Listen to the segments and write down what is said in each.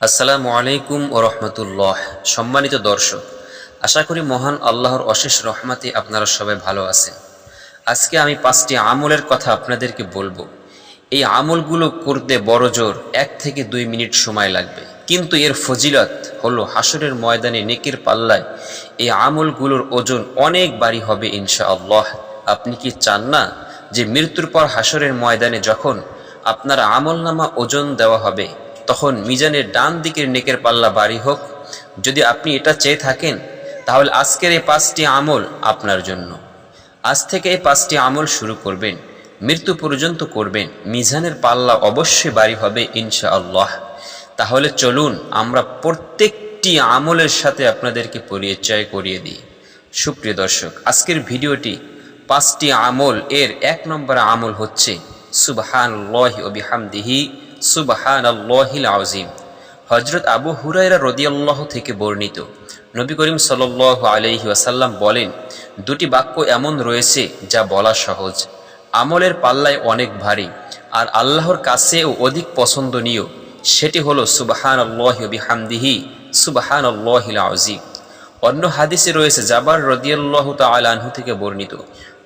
আসসালামু আলাইকুম ও রহমতুল্লাহ। সম্মানিত দর্শক, আশা করি মহান আল্লাহর অশেষ রহমতে আপনারা সবাই ভালো আছেন। আজকে আমি 5টি আমলের কথা আপনাদেরকে বলবো। এই আমলগুলো করতে বড় জোর 1 থেকে 2 মিনিট সময় লাগবে, কিন্তু এর ফজিলত হলো হাসরের ময়দানে নেকির পাল্লায় এই আমলগুলোর ওজন অনেক ভারী হবে ইনশাআল্লাহ। আপনি কি চান না যে মৃত্যুর পর হাসরের ময়দানে যখন আপনার আমলনামা ওজন দেওয়া হবে তখন মিজানের ডান দিকের নেকের পাল্লা ভারী হোক? যদি আপনি এটা চেয়ে থাকেন তাহলে আজকের এই 5টি আমল আপনার জন্য। আজ থেকে এই 5টি আমল শুরু করবেন, মৃত্যু পর্যন্ত করবেন, মিজানের পাল্লা অবশ্যই ভারী হবে ইনশাআল্লাহ। তাহলে চলুন আমরা প্রত্যেকটি আমলের সাথে আপনাদেরকে পরিচয় করিয়ে দিই। সুপ্রিয় দর্শক, আজকের ভিডিওটি 5টি আমল এর 1 নম্বর আমল হচ্ছে সুবহানাল্লাহি ওয়া বিহামদিহি সুবহানাল্লাহিল আযীম। হযরত আবু হুরায়রা রাদিয়াল্লাহু থেকে বর্ণিত, নবী করিম সাল্লাল্লাহু আলাইহি ওয়াসাল্লাম বলেন, 2টি বাক্য এমন রয়েছে যা বলা সহজ, আমলের পাল্লায় অনেক ভারী আর আল্লাহর কাছেও অধিক পছন্দনীয়। সেটি হলো সুবহানাল্লাহি ওয়া বিহামদিহি সুবহানাল্লাহিল আযীম। অন্য হাদিসে রয়েছে জাবার রাদিয়াল্লাহু তাআলা আনহু থেকে বর্ণিত,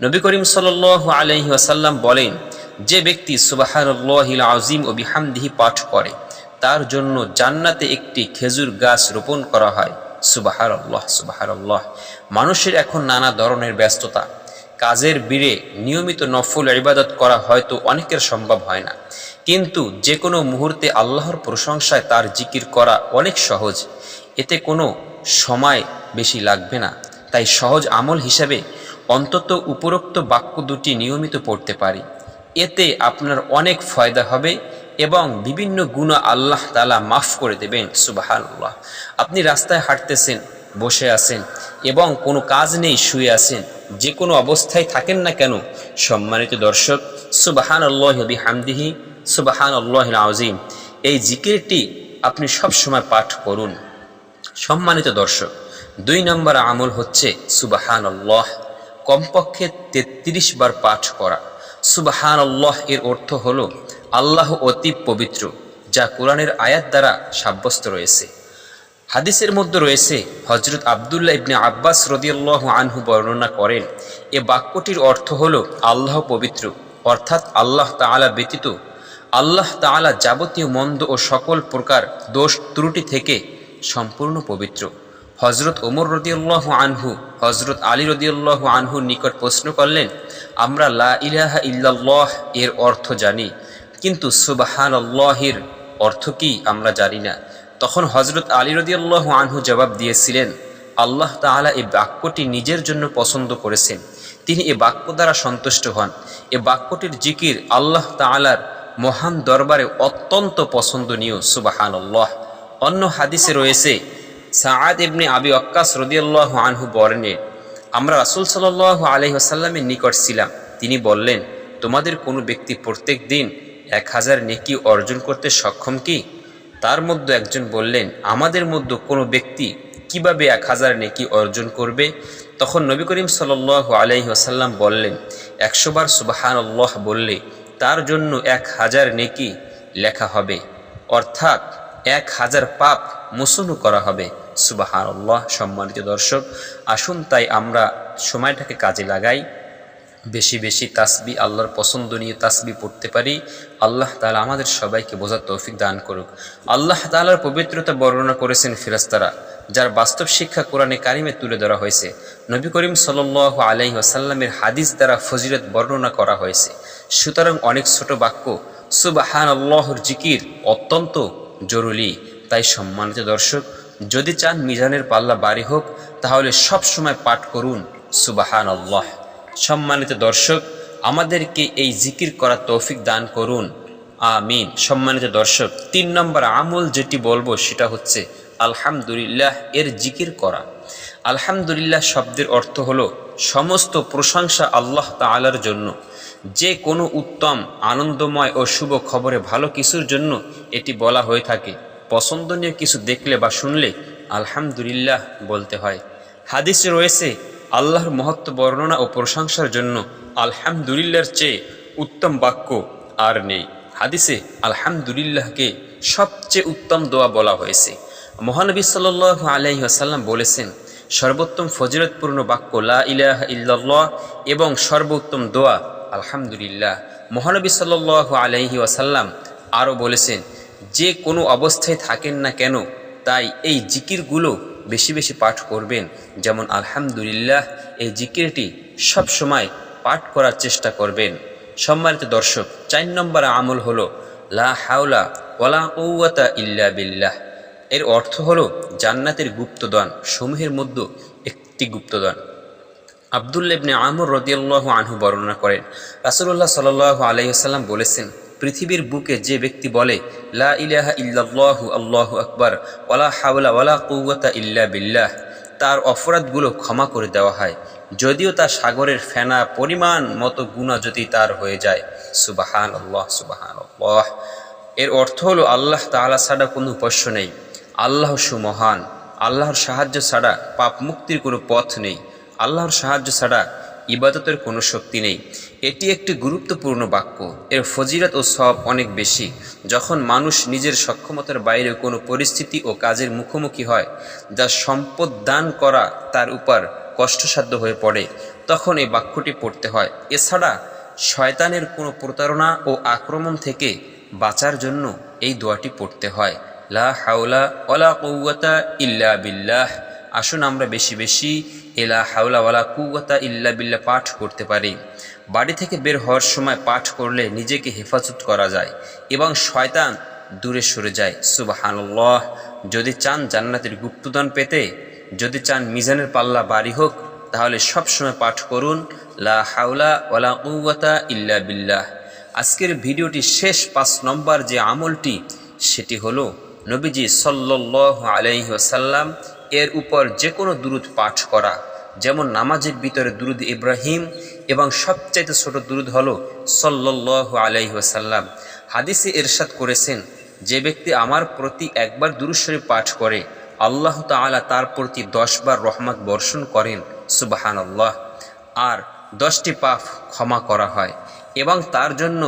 নবী করিম সাল্লাল্লাহু আলাইহি ওয়াসাল্লাম বলেন, যে ব্যক্তি সুবহানাল্লাহিল আযীম ও বিহামদিহি পাঠ করে তার জন্য জান্নাতে একটি খেজুর গাছ রোপণ করা হয়। সুবহানাল্লাহ সুবহানাল্লাহ। মানুষের এখন নানা ধরনের ব্যস্ততা, কাজের ভিড়ে নিয়মিত নফল ইবাদত করা হয়তো অনেকের সম্ভব হয় না, কিন্তু যে কোনো মুহূর্তে আল্লাহর প্রশংসায় তার জিকির করা অনেক সহজ। এতে কোনো সময় বেশি লাগবে না। তাই সহজ আমল হিসাবে অন্তত উপরোক্ত বাক্য দুটি নিয়মিত পড়তে পারি। এতে আপনার অনেক ফায়দা হবে এবং বিভিন্ন গুনাহ আল্লাহ তাআলা মাফ করে দেবেন। সুবহানাল্লাহ। আপনি রাস্তায় হাঁটতেছেন, বসে আছেন এবং কোনো কাজ নেই, শুয়ে আছেন, যে কোনো অবস্থায় থাকেন না কেন, সম্মানিত দর্শক, সুবহানাল্লাহি ওয়া বিহামদিহি সুবহানাল্লাহিল আযীম এই জিকিরটি আপনি সব সময় পাঠ করুন। সম্মানিত দর্শক, 2 নম্বর আমল হচ্ছে সুবহানাল্লাহ কমপক্ষে 33 বার পাঠ করা। সুবহানাল্লাহ এর অর্থ হলো আল্লাহ অতি পবিত্র, যা কোরআনের আয়াত দ্বারা সাব্যস্ত রয়েছে। হাদিসের মধ্যে রয়েছে, হযরত আব্দুল্লাহ ইবনে আব্বাস রাদিয়াল্লাহু আনহু বর্ণনা করেন, এ বাক্যটির অর্থ হলো আল্লাহ পবিত্র, অর্থাৎ আল্লাহ তাআলা ব্যতীত আল্লাহ তাআলা যাবতীয় মন্দ ও সকল প্রকার দোষ ত্রুটি থেকে সম্পূর্ণ পবিত্র। হযরত ওমর রাদিয়াল্লাহু আনহু হযরত আলী রাদিয়াল্লাহু আনহুর নিকট প্রশ্ন করলেন, আমরা লা ইলাহা ইল্লাল্লাহ এর অর্থ জানি, কিন্তু সুবহানাল্লাহির অর্থ কি আমরা জানি না। তখন হযরত আলী রাদিয়াল্লাহু আনহু জবাব দিয়েছিলেন, আল্লাহ তাআলা এই বাক্যটি নিজের জন্য পছন্দ করেছেন, তিনি এ বাক্য দ্বারা সন্তুষ্ট হন। এ বাক্যটির জিকির আল্লাহ তাআলার মহান দরবারে অত্যন্ত পছন্দনীয়। সুবহানাল্লাহ। অন্য হাদিসে রয়েছে, সাআদ ইবনে আবি ওয়াক্কাস রাদিয়াল্লাহু আনহু বলেন, আমরা রাসূল সাল্লাল্লাহু আলাইহি ওয়াসাল্লামের নিকট ছিলাম। তিনি বললেন, তোমাদের কোনো ব্যক্তি প্রত্যেক দিন 1000 নেকি অর্জন করতে সক্ষম কি? তার মধ্যে একজন বললেন, আমাদের মধ্যে কোনো ব্যক্তি কিভাবে 1000 নেকি অর্জন করবে? তখন নবী করিম সাল্লাল্লাহু আলাইহি ওয়াসাল্লাম বললেন, 100 বার সুবহানাল্লাহ বললে তার জন্য 1000 নেকি লেখা হবে, অর্থাৎ 1000 পাপ মোচন করা হবে। সুবহানাল্লাহ। সম্মানিত দর্শক, আসুন তাই আমরা সময়টাকে কাজে লাগাই, বেশি বেশি তাসবিহ, আল্লাহর পছন্দনীয় তাসবিহ পড়তে পারি। আল্লাহ তাআলা আমাদের সবাইকে বোঝার তৌফিক দান করুক। আল্লাহ তাআলার পবিত্রতা বর্ণনা করেছেন ফেরেশতারা, যার বাস্তব শিক্ষা কোরআনে কারিমে তুলে ধরা হয়েছে। নবী করিম সাল্লাল্লাহু আলাইহি ওয়াসাল্লামের হাদিস দ্বারা ফজিলত বর্ণনা করা হয়েছে। সুতরাং অনেক ছোট বাক্য সুবহানাল্লাহর জিকির অত্যন্ত জরুরি। তাই সম্মানিত দর্শক, যদি চান মিজানের পাল্লা ভারী হোক তাহলে সব সময় পাঠ করুন সুবহানাল্লাহ। সম্মানিত দর্শক, আমাদেরকে এই জিকির করার তৌফিক দান করুন, আমিন। সম্মানিত দর্শক, 3 নম্বর আমল যেটি বলবো সেটা হচ্ছে আলহামদুলিল্লাহ এর জিকির করা। আলহামদুলিল্লাহ শব্দের অর্থ হলো সমস্ত প্রশংসা আল্লাহ তাআলার জন্য। যে কোনো উত্তম, আনন্দময় ও শুভ খবরে ভালো কিছুর জন্য এটি বলা হয়ে থাকে। পছন্দনীয় কিছু দেখলে বা শুনলে আলহামদুলিল্লাহ বলতে হয়। হাদিসে রয়েছে, আল্লাহর মহত্ব বর্ণনা ও প্রশংসার জন্য আলহামদুলিল্লাহর চেয়ে উত্তম বাক্য আর নেই। হাদিসে আলহামদুলিল্লাহকে সবচেয়ে উত্তম দোয়া বলা হয়েছে। মহানবী সাল্লাল্লাহু আলাইহি ওয়াসাল্লাম বলেছেন, সর্বোত্তম ফজিলতপূর্ণ বাক্য লা ইলাহা ইল্লাল্লাহ এবং সর্বোত্তম দোয়া আলহামদুলিল্লাহ। মহানবী সাল্লাল্লাহু আলাইহি ওয়াসাল্লাম আরও বলেছেন, যে কোনো অবস্থায় থাকেন না কেন তাই এই জিকিরগুলো বেশি বেশি পাঠ করবেন। যেমন আলহামদুলিল্লাহ, এই জিকিরটি সব সময় পাঠ করার চেষ্টা করবেন। সম্মানিত দর্শক, 4 নম্বর আমল হলো লা হাওলা ওয়ালা কুওয়াতা ইল্লা বিল্লাহ। এর অর্থ হলো জান্নাতের গুপ্তধন সমূহের মধ্যে একটি গুপ্তধন। আব্দুল্লাহ ইবনে আমর রাদিয়াল্লাহু আনহু বর্ণনা করেন, রাসূলুল্লাহ সাল্লাল্লাহু আলাইহি ওয়াসাল্লাম বলেছেন, পৃথিবীর বুকে যে ব্যক্তি বলে লা ইলাহা ইল্লাল্লাহু আল্লাহু আকবার ওয়ালা হাওলা ওয়ালা কুওয়াতা ইল্লা বিল্লাহ, তার অপরাধগুলো ক্ষমা করে দেওয়া হয়, যদিও তা সাগরের ফেনা পরিমাণ মতো গুনাহ যদি তার হয়ে যায়। সুবহানাল্লাহ, সুবহানাল্লাহ। এর অর্থ হলো আল্লাহ তাআলা ছাড়া কোনো উপাস্য নেই, আল্লাহ সুমহান, আল্লাহর সাহায্য ছাড়া পাপ মুক্তির কোনো পথ নেই, আল্লাহর সাহায্য ছাড়া ইবাদতের কোনো শক্তি নেই। এটি একটি গুরুত্বপূর্ণ বাক্য। এর ফজিলত ও সওয়াব অনেক বেশি। যখন মানুষ নিজের সক্ষমতার বাইরে কোনো পরিস্থিতি ও কাজের মুখোমুখি হয় যা সম্পদ দান করা তার উপর কষ্টসাধ্য হয়ে পড়ে, তখন এই বাক্যটি পড়তে হয়। এছাড়া শয়তানের কোনো প্রতারণা ও আক্রমণ থেকে বাঁচার জন্য এই দোয়াটি পড়তে হয়, লা হাওলা ওয়ালা কুওয়াতা ইল্লা বিল্লাহ। আসুন আমরা বেশি বেশি লা হাওলা ওয়ালা কুওয়াতা ইল্লা বিল্লাহ পাঠ করতে পারি। বাড়ি থেকে বের হওয়ার সময় পাঠ করলে নিজেকে হেফাজত করা যায় এবং শয়তান দূরে সরে যায়। সুবহানাল্লাহ। যদি চান জান্নাতের গুপ্তধন পেতে, যদি চান মিজানের পাল্লা ভারী হোক, তাহলে সব সময় পাঠ করুন লা হাওলা ওয়ালা কুওয়াতা ইল্লা বিল্লাহ। আজকের ভিডিওটি শেষ 5 নম্বর যে আমলটি, সেটি হলো নবীজি সাল্লাল্লাহু আলাইহি ওয়াসাল্লাম এর উপর যে কোনো দুরূদ পাঠ করা। যেমন নামাজের ভিতরে দুরূদ ইব্রাহিম এবং সবচাইতে ছোট দুরূদ হলো সাল্লাল্লাহু আলাইহি ওয়াসাল্লাম। হাদিসে ইরশাদ করেছেন, যে ব্যক্তি আমার প্রতি একবার দুরূদ শরীফ পাঠ করে, আল্লাহ তাআলা তার প্রতি 10 বার রহমত বর্ষণ করেন। সুবহানাল্লাহ। আর 10টি পাপ ক্ষমা করা হয় এবং তার জন্য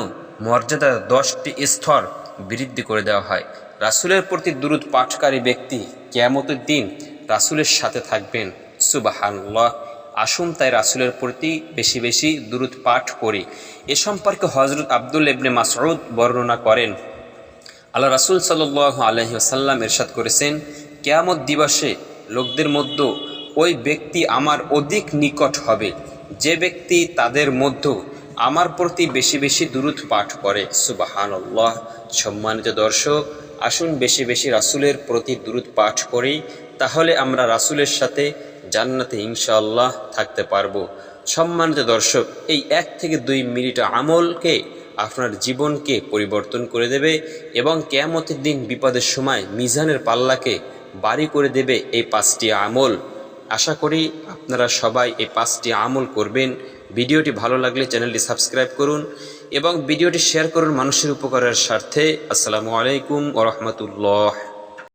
মর্যাদা 10টি স্তর বৃদ্ধি করে দেওয়া হয়। রাসূলের প্রতি দুরূদ পাঠকারী ব্যক্তি কিয়ামতের দিন রাসূলের সাথে থাকবেন। সুবহানাল্লাহ। আসুন তাই রাসূলের প্রতি বেশি বেশি দুরূদ পাঠ করি। এ সম্পর্কে হযরত আব্দুল্লাহ ইবনে মাসউদ বর্ণনা করেন, আল্লাহ রাসূল সাল্লাল্লাহু আলাইহি ওয়াসাল্লাম ইরশাদ করেছেন, কিয়ামত দিবসে লোকদের মধ্যে ওই ব্যক্তি আমার অধিক নিকট হবে যে ব্যক্তি তাদের মধ্যে আমার প্রতি বেশি বেশি দুরূদ পাঠ করে। সুবহানাল্লাহ। সম্মানিত দর্শক, আসুন বেশি বেশি রাসূলের প্রতি দুরূদ পাঠ করি, তাহলে আমরা রাসূলের সাথে জান্নাতে ইনশাআল্লাহ থাকতে পারবো। সম্মানিত দর্শক, এই 1 থেকে 2 মিনিট আমলকে আপনার জীবনকে পরিবর্তন করে দেবে এবং কিয়ামতের দিন বিপদের সময় মিজানের পাল্লাকে ভারী করে দেবে এই 5টি আমল। আশা করি আপনারা সবাই এই 5টি আমল করবেন। ভিডিওটি ভালো লাগলে চ্যানেলটি সাবস্ক্রাইব করুন এবং ভিডিওটি শেয়ার করুন মানুষের উপকারের স্বার্থে। আসসালামু আলাইকুম ওয়া রাহমাতুল্লাহ।